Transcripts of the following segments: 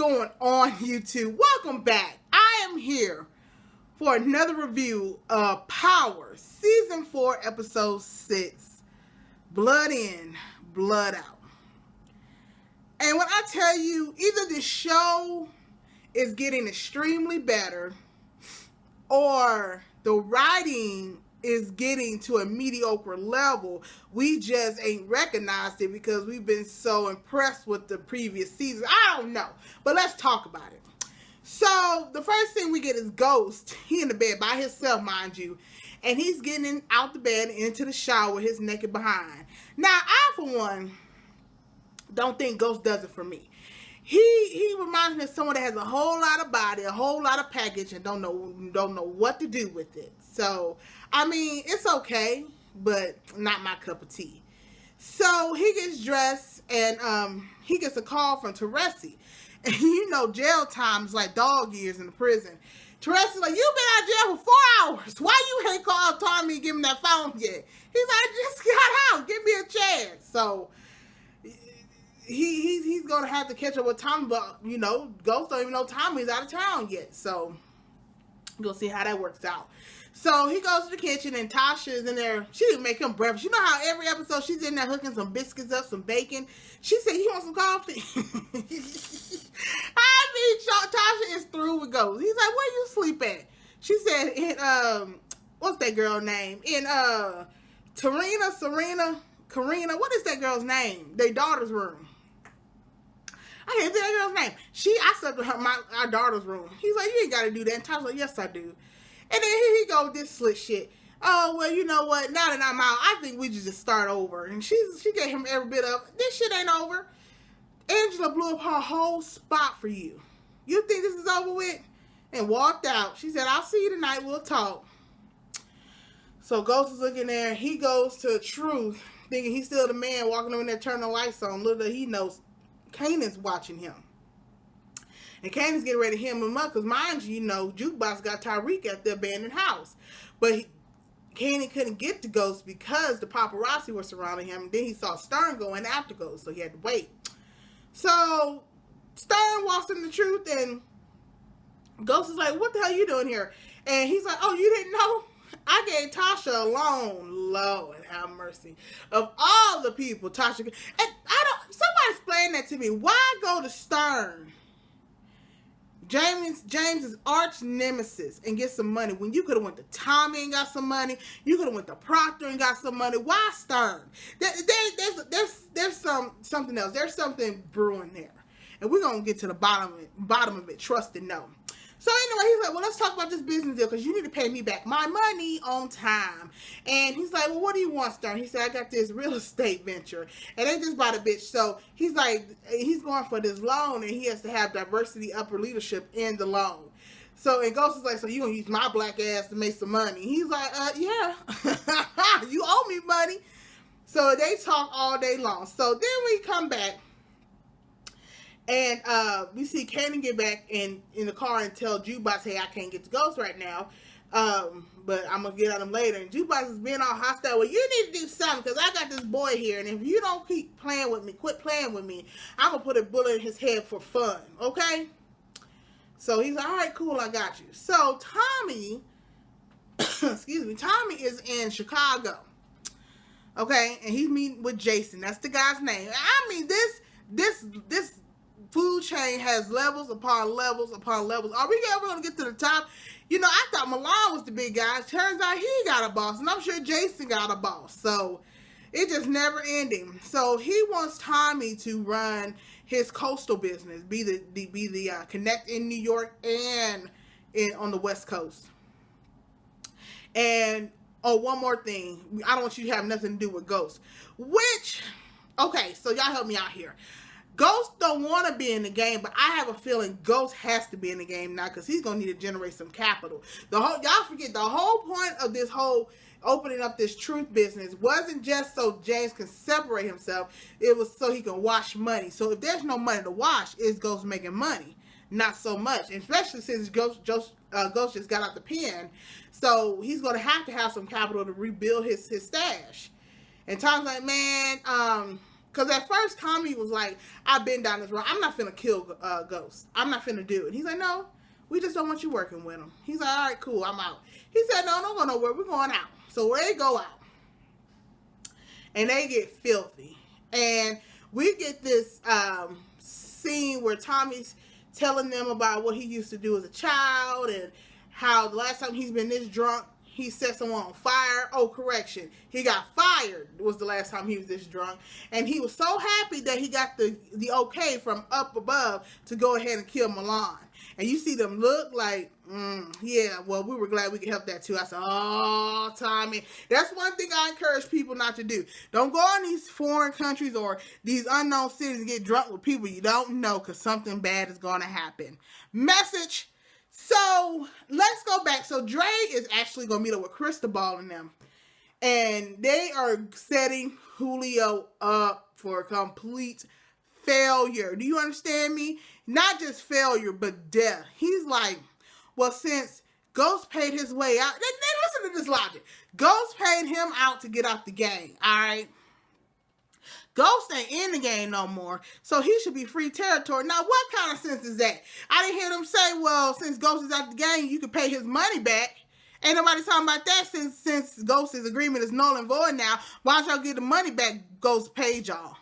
going on, YouTube? Welcome back. I am here for another review of Power Season 4, Episode 6, Blood In, Blood Out. And when I tell you, either this show is getting extremely better or the writing is getting to a mediocre level. We just ain't recognized it because we've been so impressed with the previous season. I don't know, but let's talk about it. So the first thing we get is Ghost. He in the bed by himself, mind you, and he's getting out the bed into the shower, his naked behind. Now, I for one don't think Ghost does it for me. He reminds me of someone that has a whole lot of body, a whole lot of package, and don't know what to do with it. So, I mean, it's okay, but not my cup of tea. So he gets dressed, and he gets a call from Teresi. And you know, jail time is like dog years in the prison. Teresi's like, you've been out of jail for 4 hours. Why you ain't called Tommy and give him that phone yet? He's like, I just got out. Give me a chance. So he's gonna have to catch up with Tommy, but you know, Ghost don't even know Tommy's out of town yet. So we'll see how that works out. So he goes to the kitchen and Tasha is in there. She didn't make him breakfast. You know how every episode she's in there hooking some biscuits up, some bacon. She said, you want some coffee? I mean, Tasha is through with Ghost. He's like, where you sleep at? She said, in, what's that girl name? In, Karina, what is that girl's name? Their daughter's room. I can't think of that girl's name. I slept in our daughter's room. He's like, you ain't got to do that. And Tasha's like, yes, I do. And then here he go with this slick shit. Oh, well, you know what? Now that I'm out, I think we should just start over. And she gave him every bit of, this shit ain't over. Angela blew up her whole spot for you. You think this is over with? And walked out. She said, I'll see you tonight. We'll talk. So Ghost is looking there. He goes to Truth, thinking he's still the man, walking over there, turning the lights on. Little does he knows Kanan's watching him. And Kanan's getting ready to hem him up, because mind you, Jukebox got Tyreek at the abandoned house. But Kanan couldn't get to Ghost because the paparazzi were surrounding him. And then he saw Stern going after Ghost, so he had to wait. So Stern walks in the Truth, and Ghost is like, what the hell are you doing here? And he's like, oh, you didn't know? I gave Tasha a loan. Lord have mercy. Of all the people, Tasha. And somebody explain that to me. Why go to Stern, James's arch nemesis, and get some money when you could have went to Tommy and got some money? You could have went to Proctor and got some money. Why Stern? There's something else. There's something brewing there, and we're gonna get to the bottom of it. Trust and know. So anyway, he's like, well, let's talk about this business deal, because you need to pay me back my money on time. And he's like, well, what do you want, Stern? He said, I got this real estate venture, and they just bought a bitch. So he's like, he's going for this loan, and he has to have diversity upper leadership in the loan. So, and Ghost is like, so you gonna use my black ass to make some money? He's like, yeah, you owe me money. So they talk all day long. So then we come back. And we see Kanan get back in the car and tell Jukebox, hey, I can't get to Ghost right now. But I'm going to get at him later. And Jukebox is being all hostile. Well, you need to do something, because I got this boy here. And if you don't quit playing with me, I'm going to put a bullet in his head for fun. Okay? So he's like, all right, cool, I got you. So Tommy, Tommy is in Chicago. Okay? And he's meeting with Jason. That's the guy's name. I mean, this food chain has levels upon levels upon levels. Are we ever going to get to the top? You know, I thought Milan was the big guy. Turns out he got a boss, and I'm sure Jason got a boss. So it just never ending. So he wants Tommy to run his coastal business, be the connect in New York and on the West Coast. And one more thing, I don't want you to have nothing to do with Ghost. Okay, so y'all help me out here. Ghost don't want to be in the game, but I have a feeling Ghost has to be in the game now, because he's going to need to generate some capital. Y'all forget, the whole point of this whole opening up this Truth business wasn't just so James can separate himself. It was so he can wash money. So if there's no money to wash, is Ghost making money? Not so much, especially since Ghost just got out the pen. So he's going to have some capital to rebuild his stash. And Tom's like, man, Because at first, Tommy was like, I've been down this road. I'm not finna kill Ghost. I'm not finna do it. He's like, no, we just don't want you working with him. He's like, all right, cool, I'm out. He said, no, don't go nowhere. We're going out. So they go out. And they get filthy. And we get this scene where Tommy's telling them about what he used to do as a child and how the last time he's been this drunk, he set someone on fire. Oh, correction. He got fired was the last time he was this drunk. And he was so happy that he got the okay from up above to go ahead and kill Milan. And you see them look like, yeah, well, we were glad we could help that too. I said, oh, Tommy. That's one thing I encourage people not to do. Don't go in these foreign countries or these unknown cities and get drunk with people you don't know, because something bad is going to happen. Message. So let's go back. So Dre is actually going to meet up with Cristobal and them. And they are setting Julio up for complete failure. Do you understand me? Not just failure, but death. He's like, well, since Ghost paid his way out, then listen to this logic. Ghost paid him out to get out the game, all right? Ghost ain't in the game no more, so he should be free territory. Now, what kind of sense is that? I didn't hear them say, well, since Ghost is out the game, you can pay his money back. Ain't nobody talking about that since Ghost's agreement is null and void now. Why don't y'all get the money back Ghost paid y'all?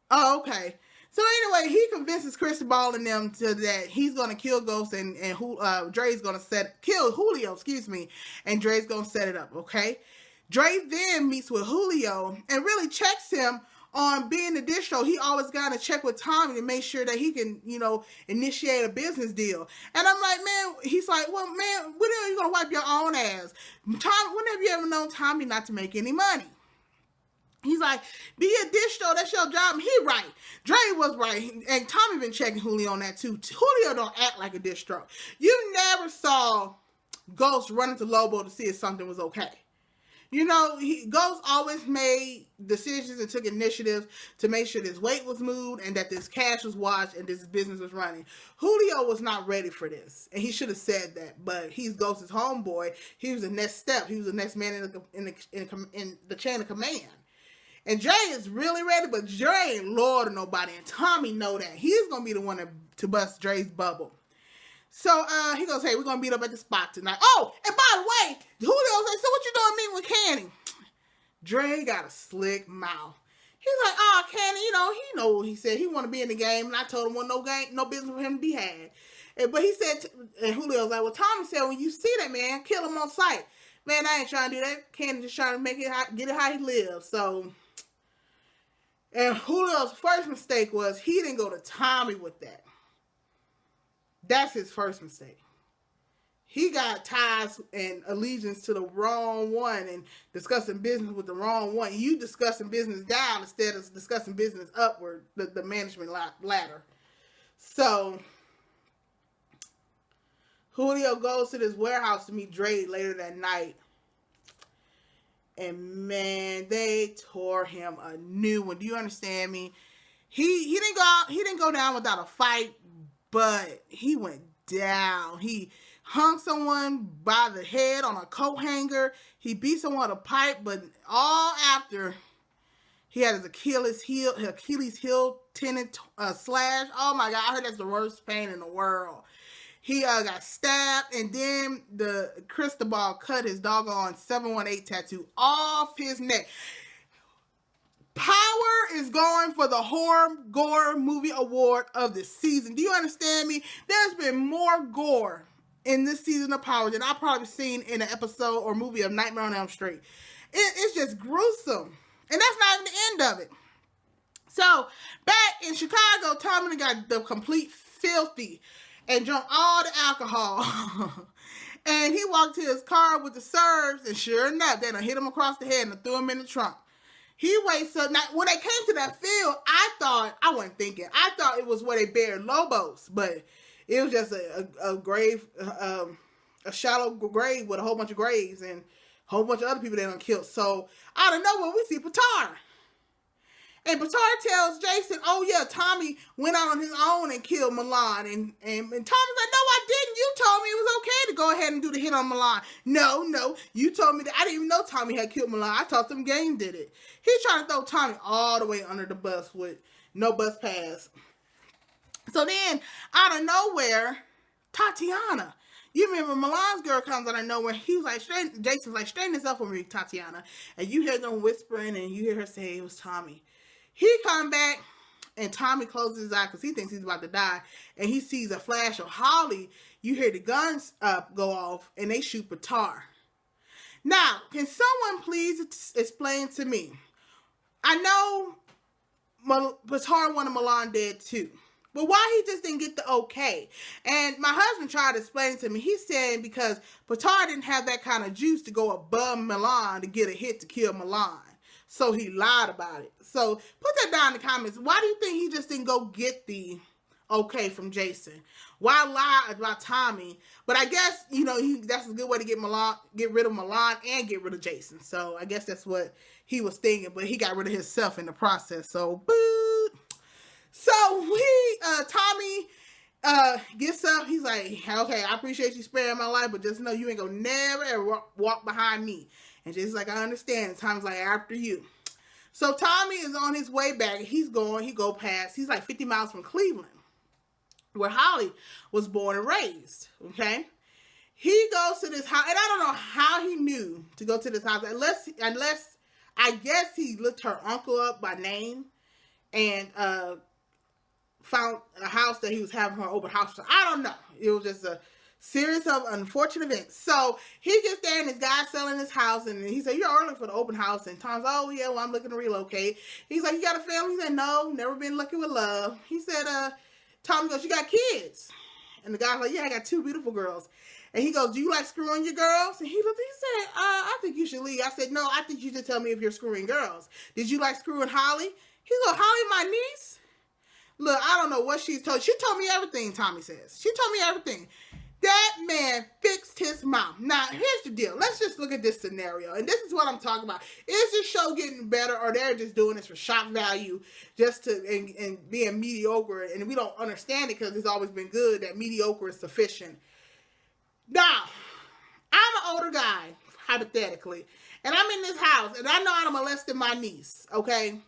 Oh, okay. So anyway, he convinces Cristobal and them to that he's going to kill Ghost and Dre's going to kill Julio, and Dre's going to set it up, okay? Dre then meets with Julio and really checks him on being the distro. He always got to check with Tommy to make sure that he can, initiate a business deal. And I'm like, man, he's like, well, man, when are you going to wipe your own ass? When have you ever known Tommy not to make any money? He's like, be a distro, that's your job. And he right. Dre was right. And Tommy been checking Julio on that too. Julio don't act like a distro. You never saw Ghost run into Lobo to see if something was okay. Ghost always made decisions and took initiatives to make sure this weight was moved and that this cash was washed and this business was running. Julio was not ready for this, and he should have said that. But he's Ghost's homeboy. He was the next step. He was the next man in the chain of command. And Dre is really ready, but Dre ain't loyal to nobody, and Tommy know that. He's gonna be the one to bust Dre's bubble. So he goes, hey, we're going to meet up at the spot tonight. Oh, and by the way, Julio said, so what you doing meeting with Candy? Dre got a slick mouth. He's like, oh, Candy, he know what he said. He want to be in the game, and I told him no business with him to be had. But he said, and Julio's like, well, Tommy said, when you see that man, kill him on sight. Man, I ain't trying to do that. Candy just trying to get it how he lives. So, and Julio's first mistake was he didn't go to Tommy with that. That's his first mistake. He got ties and allegiance to the wrong one and discussing business with the wrong one. You discussing business down instead of discussing business upward, the management ladder. So, Julio goes to this warehouse to meet Dre later that night. And man, they tore him a new one. Do you understand me? He didn't go down without a fight. But he went down. He hung someone by the head on a coat hanger. He beat someone with a pipe, but all after he had his Achilles heel tendon slash. Oh my God, I heard that's the worst pain in the world. He got stabbed, and then the Cristobal cut his doggone 718 tattoo off his neck. Power is going for the Horror Gore Movie Award of the season. Do you understand me? There's been more gore in this season of Power than I've probably seen in an episode or movie of Nightmare on Elm Street. It's just gruesome. And that's not even the end of it. So, back in Chicago, Tommy got the complete filthy and drunk all the alcohol. And he walked to his car with the serves, and sure enough, they done hit him across the head and threw him in the trunk. He waits up. Now, when they came to that field, I wasn't thinking. I thought it was where they buried Lobos, but it was just a grave, a shallow grave with a whole bunch of graves and a whole bunch of other people they done killed. So, out of nowhere, we see Petard. And Batard tells Jason, oh yeah, Tommy went out on his own and killed Milan. And Tommy's like, no, I didn't. You told me it was okay to go ahead and do the hit on Milan. No, you told me that. I didn't even know Tommy had killed Milan. I thought some game did it. He's trying to throw Tommy all the way under the bus with no bus pass. So then, out of nowhere, Tatiana. You remember Milan's girl comes out of nowhere. He was like, Jason's like, straighten this up for me, Tatiana. And you hear them whispering and you hear her say it was Tommy. He come back and Tommy closes his eye because he thinks he's about to die. And he sees a flash of Holly. You hear the guns go off and they shoot Batard. Now, can someone please explain to me? I know Batard wanted Milan dead too. But why he just didn't get the okay? And my husband tried to explain to me. He's saying because Batard didn't have that kind of juice to go above Milan to get a hit to kill Milan. So he lied about it. So put that down in the comments. Why do you think he just didn't go get the okay from Jason? Why lie about Tommy? But I guess, that's a good way to get rid of Milan and get rid of Jason. So I guess that's what he was thinking. But he got rid of himself in the process. So, boo. So Tommy gets up. He's like, okay, I appreciate you sparing my life, but just know you ain't gonna never ever walk behind me. And Jason's like, I understand. And Tommy's like, after you. So Tommy is on his way back. He go past. He's like 50 miles from Cleveland, where Holly was born and raised. Okay. He goes to this house, and I don't know how he knew to go to this house, unless I guess he looked her uncle up by name and found a house that he was having her open house for. I don't know. It was just a series of unfortunate events. So he gets there and this guy's selling his house and he said, you're early for the open house. And Tom's, oh yeah, well, I'm looking to relocate. He's like, you got a family? He said, no, never been lucky with love. He said, Tom goes, you got kids? And the guy's like, yeah, I got 2 beautiful girls. And he goes, do you like screwing your girls? And he said, I think you should leave. I said, no, I think you should tell me if you're screwing girls. Did you like screwing Holly? He goes, Holly, my niece? Look, I don't know what she's told. She told me everything, Tommy says. She told me everything. That man fixed his mouth. Now, here's the deal. Let's just look at this scenario. And this is what I'm talking about. Is this show getting better or they're just doing this for shock value just to and being mediocre? And we don't understand it because it's always been good that mediocre is sufficient. Now, I'm an older guy, hypothetically. And I'm in this house and I know I'm molesting my niece, okay?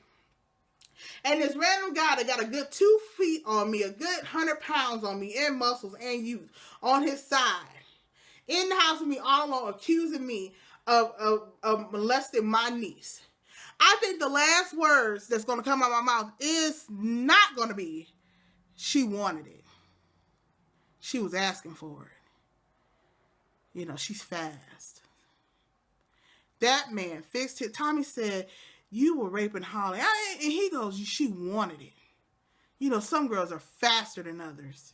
And this random guy that got a good 2 feet on me, a good 100 pounds on me, and muscles and youth on his side, in the house with me all alone, accusing me of molesting my niece. I think the last words that's going to come out of my mouth is not going to be, she wanted it. She was asking for it. She's fast. That man fixed it. Tommy said, you were raping Holly. And he goes, she wanted it. Some girls are faster than others.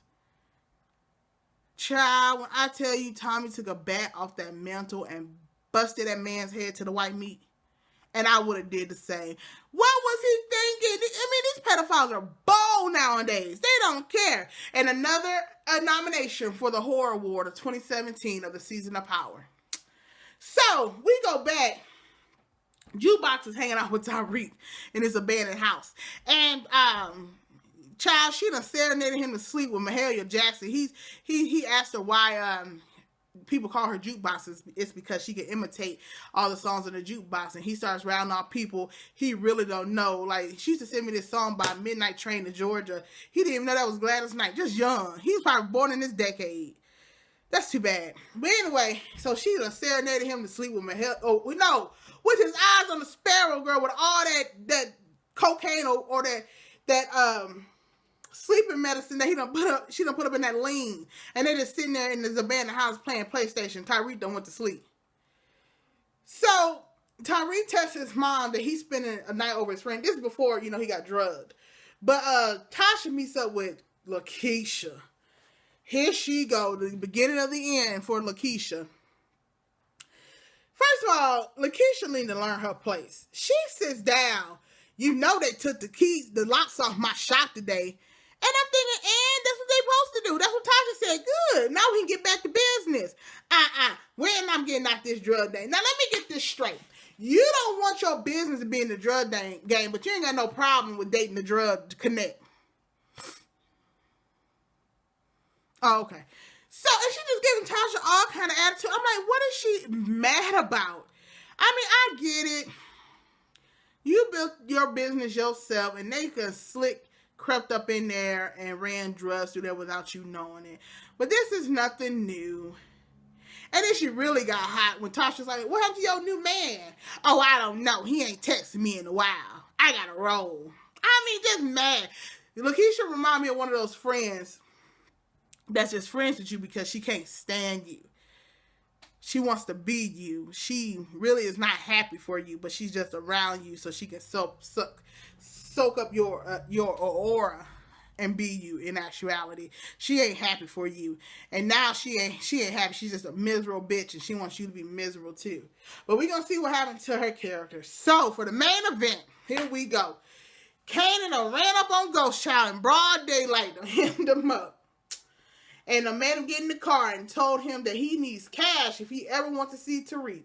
Child, when I tell you Tommy took a bat off that mantle and busted that man's head to the white meat, and I would have did the same. What was he thinking? I mean, these pedophiles are bold nowadays. They don't care. And another nomination for the Horror Award of 2017 of the Season of Power. So, we go back. Jukebox is hanging out with Tariq in his abandoned house. And, child, she done serenaded him to sleep with Mahalia Jackson. He asked her why, people call her Jukebox. It's because she can imitate all the songs in the jukebox. And he starts rounding off people he really don't know. Like, she used to send me this song by Midnight Train to Georgia. He didn't even know that was Gladys Knight. Just young. He's probably born in this decade. That's too bad. But anyway, so she done serenaded him to sleep with Mahalia. With his eyes on the Sparrow Girl with all that cocaine or that sleeping medicine that she done put up in that lean. And they just sitting there in this abandoned house playing PlayStation. Tariq done went to sleep. So Tariq texts his mom that he's spending a night over his friend. This is before, he got drugged. But Tasha meets up with Lakeisha. Here she go, the beginning of the end for Lakeisha. First of all, Lakeisha need to learn her place. She sits down. They took the locks off my shop today. And I'm thinking, and that's what they supposed to do. That's what Tasha said. Good. Now we can get back to business. When I'm getting out this drug day. Now let me get this straight. You don't want your business to be in the drug game, but you ain't got no problem with dating the drug connect. Oh, okay. So, and she just giving Tasha all kind of attitude. I'm like, what is she mad about? I mean, I get it. You built your business yourself, and they could slick crept up in there and ran drugs through there without you knowing it. But this is nothing new. And then she really got hot when Tasha's like, what happened to your new man? Oh, I don't know. He ain't texted me in a while. I gotta roll. I mean, just mad. Lakeisha remind me of one of those friends that's just friends with you because she can't stand you. She wants to be you. She really is not happy for you, but she's just around you so she can soak up your aura and be you. In actuality, she ain't happy for you, and now she ain't happy. She's just a miserable bitch, and she wants you to be miserable too. But we're gonna see what happened to her character. So for the main event, here we go. Kanan ran up on Ghost Child in broad daylight to hemmed him up. And the man get in the car and told him that he needs cash if he ever wants to see Tariq.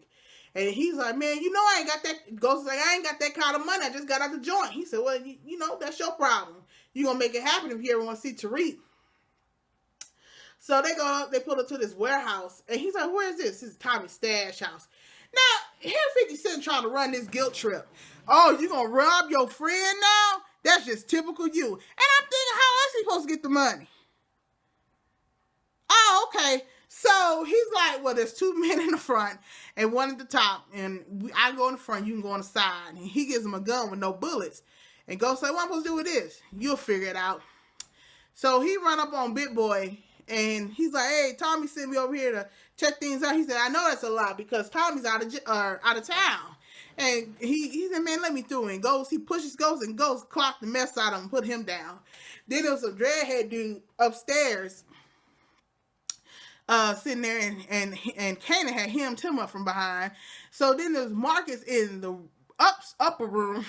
And he's like, man, you know I ain't got that. Ghost is like, I ain't got that kind of money. I just got out the joint. He said, well, you know, that's your problem. You gonna make it happen if you ever want to see Tariq. So they go up, they pull up to this warehouse. And he's like, where is this? This is Tommy's stash house. Now, here's 50 Cent trying to run this guilt trip. Oh, you gonna rob your friend now? That's just typical you. And I'm thinking, how else he supposed to get the money? Oh, okay. So he's like, well, there's two men in the front and one at the top. And I go in the front, you can go on the side. And he gives him a gun with no bullets. And Ghost like, what am I supposed to do with this? You'll figure it out. So he run up on Big Boy. And he's like, hey, Tommy sent me over here to check things out. He said, I know that's a lot because Tommy's out of town. And he said, man, let me through. And he pushes Ghost, and Ghost clocked the mess out of him and put him down. Then there was a dreadhead dude upstairs sitting there, and Kanan had hemmed him up from behind. So then there's Marcus in the upper room,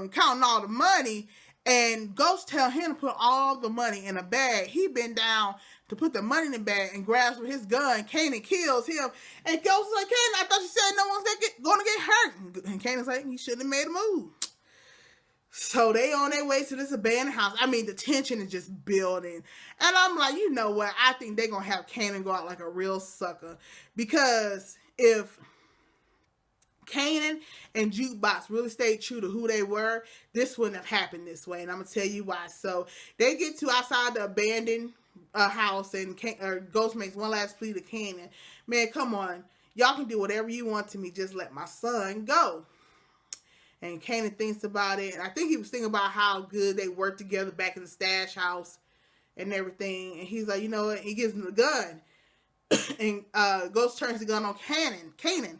counting all the money, and Ghost tell him to put all the money in a bag. He been down to put the money in the bag and grabs with his gun. Kanan kills him, and Ghost is like, Kanan, I thought you said no one's gonna get hurt. And Kanan's like, he shouldn't have made a move. So they on their way to this abandoned house. I mean, the tension is just building. And I'm like, you know what? I think they're going to have Kanan go out like a real sucker. Because if Kanan and Jukebox really stayed true to who they were, this wouldn't have happened this way. And I'm going to tell you why. So they get to outside the abandoned house, and Ghost makes one last plea to Kanan. Man, come on. Y'all can do whatever you want to me. Just let my son go. And Kanan thinks about it. And I think he was thinking about how good they worked together back in the stash house and everything. And he's like, you know what? He gives him the gun. And Ghost turns the gun on Kanan.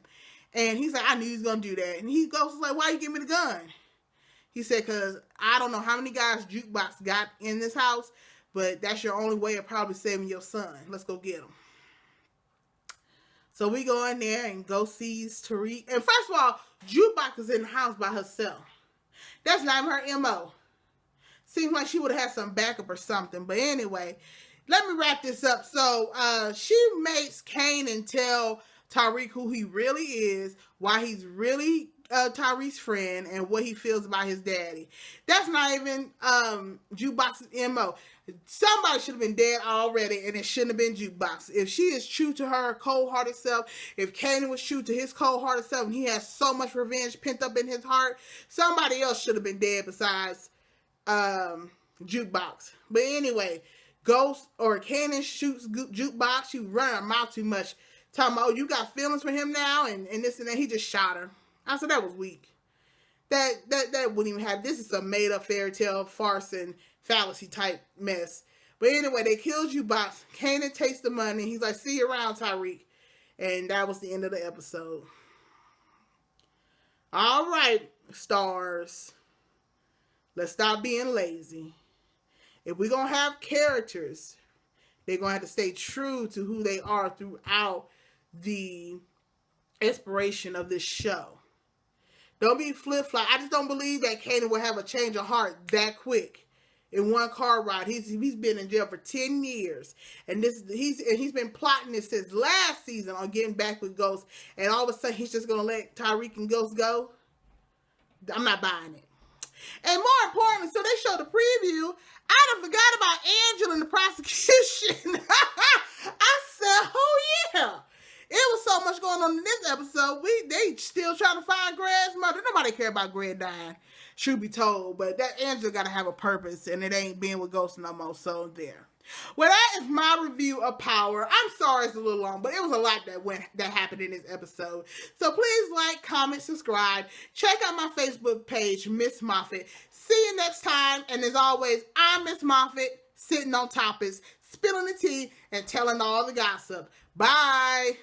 And he's like, I knew he was going to do that. And Ghost was like, why you give me the gun? He said, because I don't know how many guys Jukebox got in this house, but that's your only way of probably saving your son. Let's go get him. So we go in there and Ghost sees Tariq. And first of all, Jukebox is in the house by herself. That's not even her MO. Seems like she would have had some backup or something. But anyway, let me wrap this up. So she makes Kanan tell Tariq who he really is, why he's really Tariq's friend, and what he feels about his daddy. That's not even Jukebox's MO. Somebody should have been dead already, and it shouldn't have been Jukebox. If she is true to her cold-hearted self, if Kanan was true to his cold-hearted self, and he has so much revenge pent up in his heart, somebody else should have been dead besides Jukebox. But anyway, Ghost or Kanan shoots Jukebox. She run her mouth too much, talking about, oh, you got feelings for him now, and this and that. He just shot her. I said that was weak. That wouldn't even have. This is a made-up fairy tale, farce, and fallacy type mess. But anyway, they killed Jukebox. Kanan takes the money. He's like, see you around, Tariq. And that was the end of the episode. All right, stars. Let's stop being lazy. If we're going to have characters, they're going to have to stay true to who they are throughout the inspiration of this show. Don't be flip-flop. I just don't believe that Kanan will have a change of heart that quick. in one car ride. He's been in jail for 10 years, and he's been plotting this since last season on getting back with Ghost. And all of a sudden, he's just gonna let Tariq and Ghost go. I'm not buying it. And more importantly, so they showed the preview. I done forgot about Angela and the prosecution. I said, oh yeah. It was so much going on in this episode. They still trying to find Greg's mother. Nobody care about Greg dying, should be told. But that Angela got to have a purpose, and it ain't being with Ghost no more. So there. Well, that is my review of Power. I'm sorry it's a little long, but it was a lot that happened in this episode. So please like, comment, subscribe. Check out my Facebook page, Miss Moffat. See you next time. And as always, I'm Miss Moffat, sitting on topics, spilling the tea, and telling all the gossip. Bye.